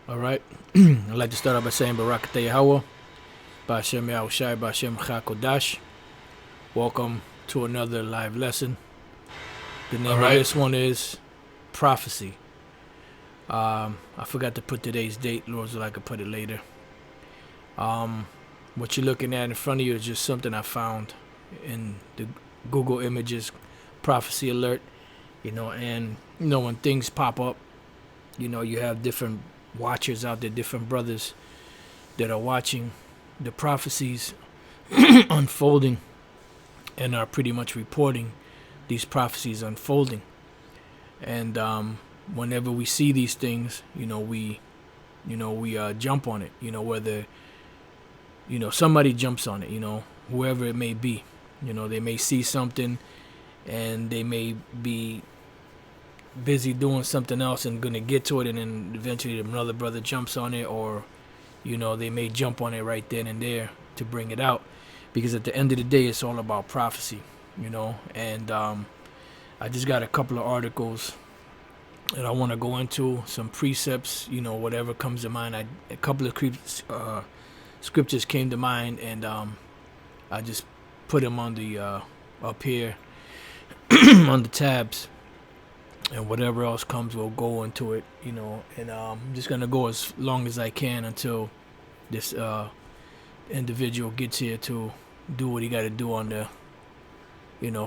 All right. I'd like to start out by saying Barakatah Yahweh, Ba'ashem Yahushai, Ba'ashem Chakodash. Welcome to another live lesson. The name of this one is Prophecy. I forgot to put today's date. Lord's will I could put it later. What you're looking at in front of you is just something I found in the Google Images prophecy alert. And when things pop up, you have different watchers out there, different brothers that are watching the prophecies unfolding and are pretty much reporting these prophecies unfolding. And whenever we see these things, we jump on it. Whether somebody jumps on it. Whoever it may be. They may see something and they may be busy doing something else and gonna get to it, and then eventually another brother jumps on it, or they may jump on it right then and there to bring it out, because at the end of the day it's all about prophecy. And I just got a couple of articles that I want to go into, some precepts, whatever comes to mind. A couple of scriptures came to mind, and I just put them on the up here on the tabs. And whatever else comes, we'll go into it, and I'm just going to go as long as I can until this individual gets here to do what he got to do on the,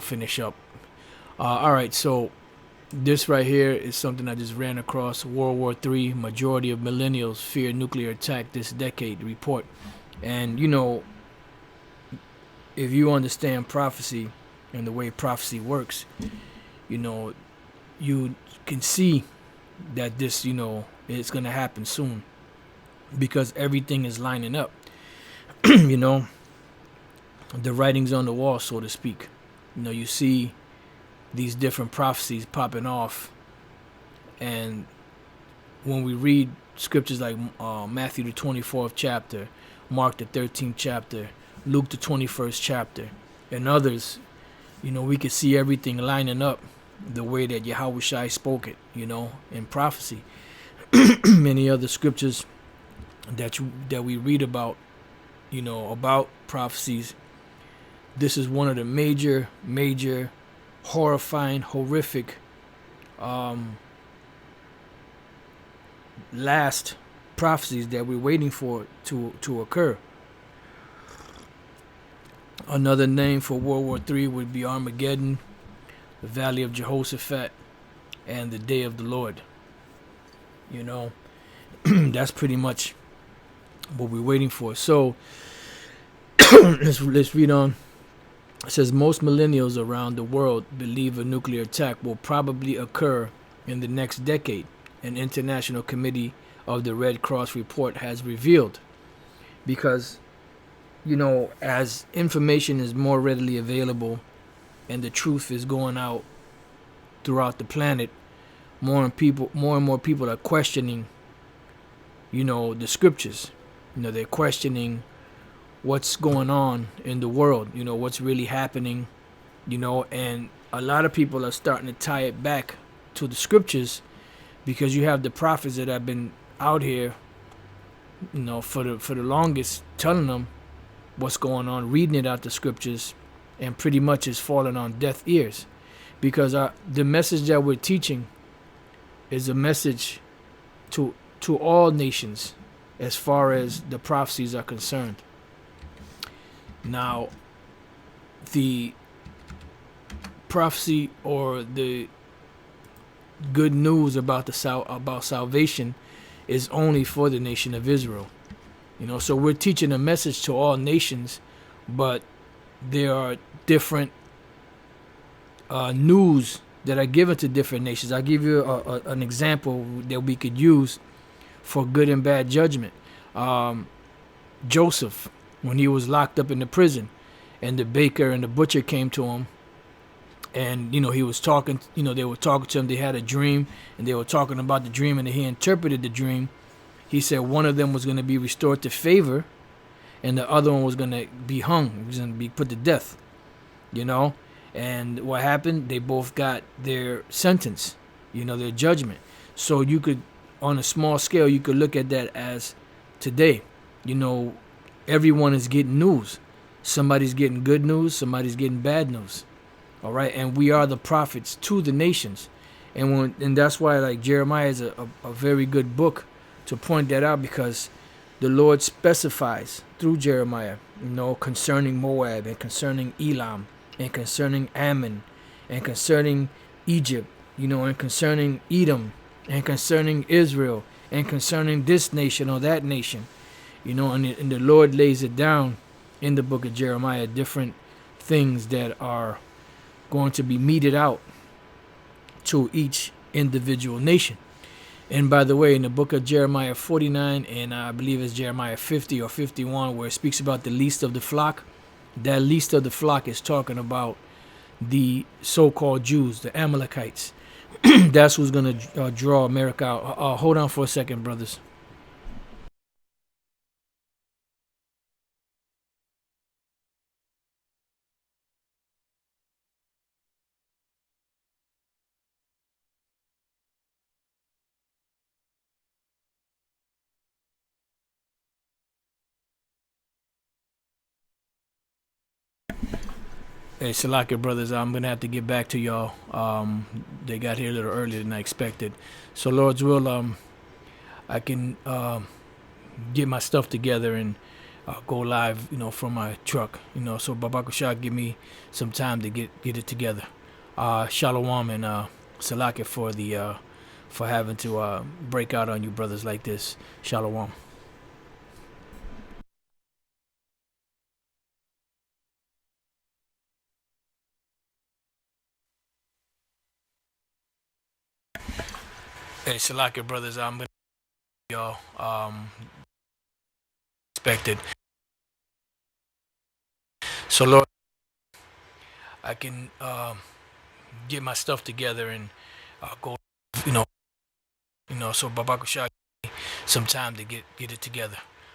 finish up. All right, so this right here is something I just ran across. World War III, majority of millennials fear nuclear attack this decade report. And, if you understand prophecy and the way prophecy works, you can see that this, it's going to happen soon, because everything is lining up. The writing's on the wall, so to speak. You see these different prophecies popping off. And when we read scriptures like Matthew the 24th chapter, Mark the 13th chapter, Luke the 21st chapter, and others, we can see everything lining up the way that Yahushai spoke it, in prophecy. Many other scriptures that we read about, about prophecies. This is one of the major, horrifying, horrific, last prophecies that we're waiting for to occur. Another name for World War III would be Armageddon, the Valley of Jehoshaphat, and the Day of the Lord. That's pretty much what we're waiting for. So let's read on. It says most millennials around the world believe a nuclear attack will probably occur in the next decade, an International Committee of the Red Cross report has revealed. Because, as information is more readily available and the truth is going out throughout the planet, more and more people are questioning, the scriptures. They're questioning what's going on in the world, what's really happening, and a lot of people are starting to tie it back to the scriptures, because you have the prophets that have been out here, for the longest, telling them what's going on, reading it out the scriptures, and pretty much is falling on deaf ears, because the message that we're teaching is a message to all nations as far as the prophecies are concerned. Now, the prophecy or the good news about about salvation is only for the nation of Israel. So we're teaching a message to all nations, but there are different news that are given to different nations. I'll give you an example that we could use for good and bad judgment. Joseph, when he was locked up in the prison, and the baker and the butcher came to him, and he was talking, they were talking to him, they had a dream, and they were talking about the dream, and he interpreted the dream. He said one of them was going to be restored to favor, and the other one was gonna be hung. He was gonna be put to death. You know, and what happened? They both got their sentence. You know, their judgment. So you could, on a small scale, you could look at that as today. You know, everyone is getting news. Somebody's getting good news. Somebody's getting bad news. All right, and we are the prophets to the nations, and that's why like Jeremiah is a very good book to point that out, because the Lord specifies through Jeremiah, you know, concerning Moab and concerning Elam and concerning Ammon and concerning Egypt, you know, and concerning Edom and concerning Israel and concerning this nation or that nation, you know, and the Lord lays it down in the book of Jeremiah, different things that are going to be meted out to each individual nation. And by the way, in the book of Jeremiah 49, and I believe it's Jeremiah 50 or 51, where it speaks about the least of the flock, that least of the flock is talking about the so-called Jews, the Amalekites. That's who's going to draw America out. Hold on for a second, brothers. Hey, Salaka brothers, I'm gonna have to get back to y'all. They got here a little earlier than I expected. So Lord's will, I can get my stuff together and go live, you know, from my truck, you know. So Babakusha, give me some time to get it together. Shalom and Salaka for the for having to break out on you brothers like this. Shalom. Hey, Salaka brothers, I'm gonna y'all expected. So Lord, I can get my stuff together and go, you know. So Babakusha, some time to get it together.